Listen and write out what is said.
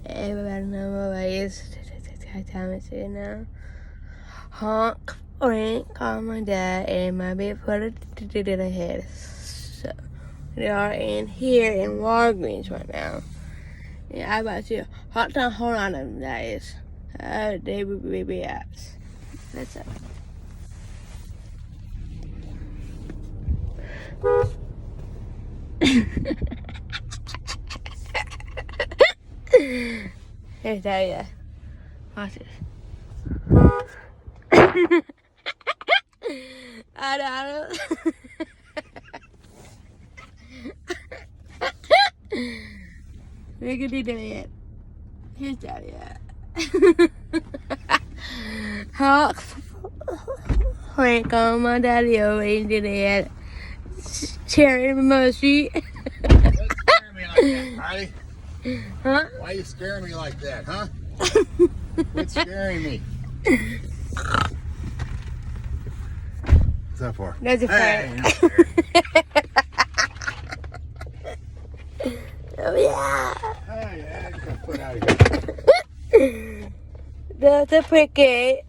Everybody know what it is. Time is it now. Honk, Frank, call my dad, and my big brother to the head. So they are in here in Walgreens right now. Yeah, I about to hot down hold on them guys. They will be apps. That's it. Here's that, yeah. Watch this. I don't. We can do that. Here's that, yeah. Honk. Frank on my daddy over into that. Cherry Mercy. Why you scaring me like that, Riley? Huh? Why are you scaring me like that, huh? Quit scaring me. What's that for? That's a Frank. Oh yeah. Hey, I just got put out of here. That's a cricket.